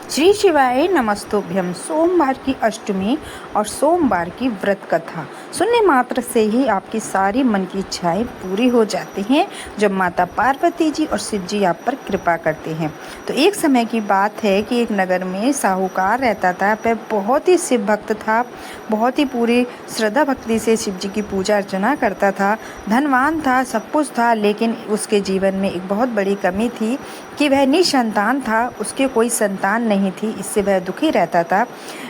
श्री शिवाय नमस्तुभ्यम। सोमवार की अष्टमी और सोमवार की व्रत कथा सुनने मात्र से ही आपकी सारी मन की इच्छाएं पूरी हो जाती हैं जब माता पार्वती जी और शिव जी आप पर कृपा करते हैं। तो एक समय की बात है कि एक नगर में साहूकार रहता था। वह बहुत ही शिव भक्त था, बहुत ही पूरी श्रद्धा भक्ति से शिव जी की पूजा अर्चना करता था, धनवान था, सब कुछ था। लेकिन उसके जीवन में एक बहुत बड़ी कमी थी कि वह निसंतान था, उसके कोई संतान नहीं थी। इससे वह दुखी रहता था।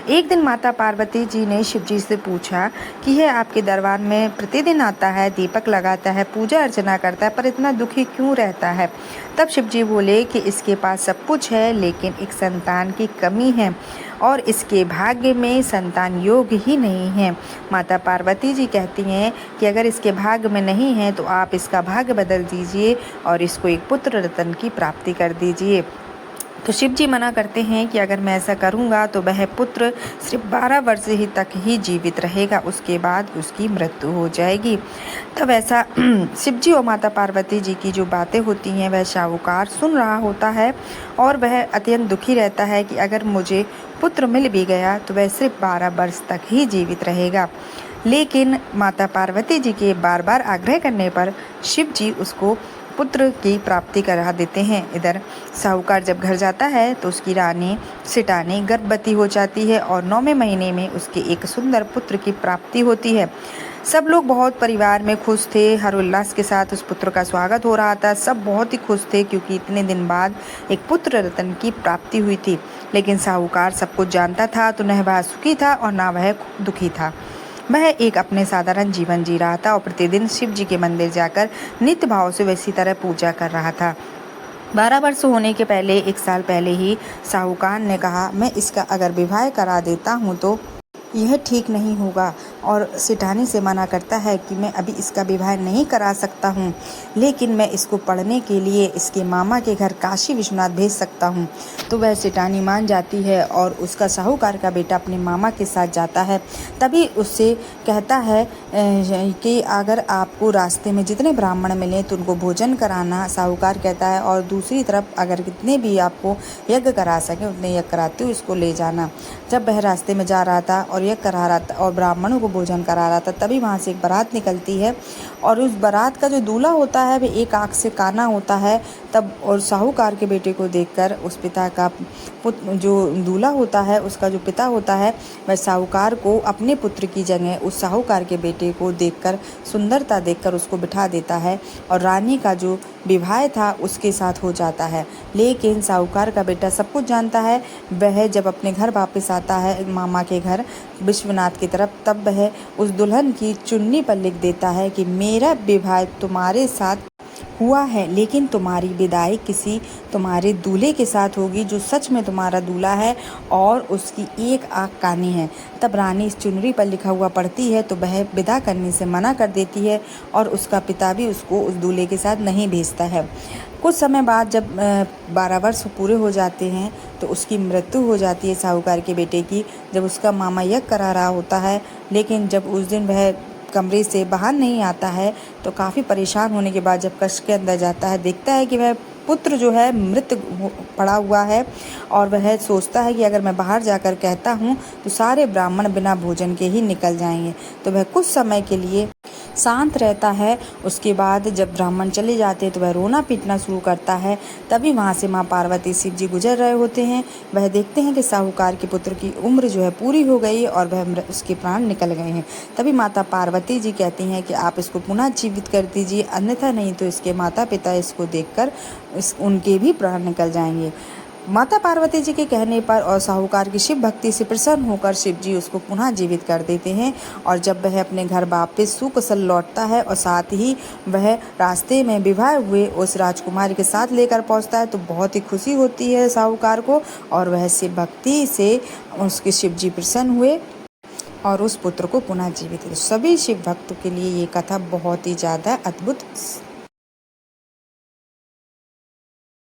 एक दिन माता पार्वती जी ने शिव जी से पूछा कि यह आपके दरबार में प्रतिदिन आता है, दीपक लगाता है, पूजा अर्चना करता है, पर इतना दुखी क्यों रहता है? तब शिव जी बोले कि इसके पास सब कुछ है, लेकिन एक संतान की कमी है और इसके भाग्य में संतान योग ही नहीं है। माता पार्वती जी कहती हैं कि अगर इसके भाग्य में नहीं है तो आप इसका भाग्य बदल दीजिए और इसको एक पुत्र रत्न की प्राप्ति कर दीजिए। तो शिव जी मना करते हैं कि अगर मैं ऐसा करूंगा तो वह पुत्र सिर्फ 12 वर्ष ही तक ही जीवित रहेगा, उसके बाद उसकी मृत्यु हो जाएगी। तब ऐसा शिव जी और माता पार्वती जी की जो बातें होती हैं वह साहूकार सुन रहा होता है और वह अत्यंत दुखी रहता है कि अगर मुझे पुत्र मिल भी गया तो वह सिर्फ 12 वर्ष तक ही जीवित रहेगा। लेकिन माता पार्वती जी के बार बार आग्रह करने पर शिव जी उसको पुत्र की प्राप्ति करा देते हैं। इधर साहूकार जब घर जाता है तो उसकी रानी सिटानी गर्भवती हो जाती है और 9वें महीने में उसके एक सुंदर पुत्र की प्राप्ति होती है। सब लोग बहुत परिवार में खुश थे, हर उल्लास के साथ उस पुत्र का स्वागत हो रहा था। सब बहुत ही खुश थे क्योंकि इतने दिन बाद एक पुत्र रत्न की प्राप्ति हुई थी। लेकिन साहूकार सब कुछ जानता था, तो न वह सुखी था और न वह दुखी था। वह एक अपने साधारण जीवन जी रहा था और प्रतिदिन शिव जी के मंदिर जाकर नित्य भाव से वैसी तरह पूजा कर रहा था। 12 वर्ष होने के पहले 1 साल पहले ही साहूकार ने कहा, मैं इसका अगर विवाह करा देता हूँ तो यह ठीक नहीं होगा। और सिटानी से मना करता है कि मैं अभी इसका विवाह नहीं करा सकता हूँ, लेकिन मैं इसको पढ़ने के लिए इसके मामा के घर काशी विश्वनाथ भेज सकता हूँ। तो वह सिटानी मान जाती है और उसका साहूकार का बेटा अपने मामा के साथ जाता है। तभी उससे कहता है कि अगर आपको रास्ते में जितने ब्राह्मण मिले तो उनको भोजन कराना। साहूकार कहता है और दूसरी तरफ अगर कितने भी आपको यज्ञ करा सके उतने यज्ञ कराते हो इसको ले जाना। जब वह रास्ते में जा रहा था और यज्ञ करा रहा था और ब्राह्मणों को भोजन करा रहा था, तभी वहाँ से एक बारात निकलती है और उस बारात का जो दूल्हा होता है वह एक आँख से काना होता है। तब और साहूकार के बेटे को देखकर उस पिता का जो दूल्हा होता है उसका जो पिता होता है वह साहूकार को अपने पुत्र की जगह उस साहूकार के बेटे को देखकर, सुंदरता देखकर उसको बिठा देता है और रानी का जो विवाह था उसके साथ हो जाता है। लेकिन साहूकार का बेटा सब कुछ जानता है। वह जब अपने घर वापस आता है मामा के घर विश्वनाथ की तरफ, तब वह उस दुल्हन की चुन्नी पर लिख देता है कि मेरा विवाह तुम्हारे साथ हुआ है, लेकिन तुम्हारी विदाई किसी तुम्हारे दूल्हे के साथ होगी जो सच में तुम्हारा दूल्हा है और उसकी एक आँख कानी है। तब रानी इस चुनरी पर लिखा हुआ पढ़ती है तो वह विदा करने से मना कर देती है और उसका पिता भी उसको उस दूल्हे के साथ नहीं भेजता है। कुछ समय बाद जब 12 वर्ष पूरे हो जाते हैं तो उसकी मृत्यु हो जाती है साहूकार के बेटे की, जब उसका मामा यज्ञ करा रहा होता है। लेकिन जब उस दिन वह कमरे से बाहर नहीं आता है तो काफ़ी परेशान होने के बाद जब कक्ष के अंदर जाता है, देखता है कि वह पुत्र जो है मृत पड़ा हुआ है और वह सोचता है कि अगर मैं बाहर जाकर कहता हूँ तो सारे ब्राह्मण बिना भोजन के ही निकल जाएंगे। तो वह कुछ समय के लिए शांत रहता है। उसके बाद जब ब्राह्मण चले जाते हैं तो वह रोना पीटना शुरू करता है। तभी वहाँ से माँ पार्वती शिव जी गुजर रहे होते हैं। वह देखते हैं कि साहूकार के पुत्र की उम्र जो है पूरी हो गई और वह उसके प्राण निकल गए हैं। तभी माता पार्वती जी कहती हैं कि आप इसको पुनः जीवित कर दीजिए, अन्यथा नहीं तो इसके माता पिता इसको देखकर उनके भी प्राण निकल जाएंगे। माता पार्वती जी के कहने पर और साहूकार की शिव भक्ति से प्रसन्न होकर शिव जी उसको पुनः जीवित कर देते हैं। और जब वह अपने घर वापस सुकुशल लौटता है और साथ ही वह रास्ते में विवाह हुए उस राजकुमारी के साथ लेकर पहुंचता है तो बहुत ही खुशी होती है साहूकार को और वह शिव भक्ति से उसके शिव जी प्रसन्न हुए और उस पुत्र को पुनः जीवित। सभी शिव भक्तों के लिए ये कथा बहुत ही ज़्यादा अद्भुत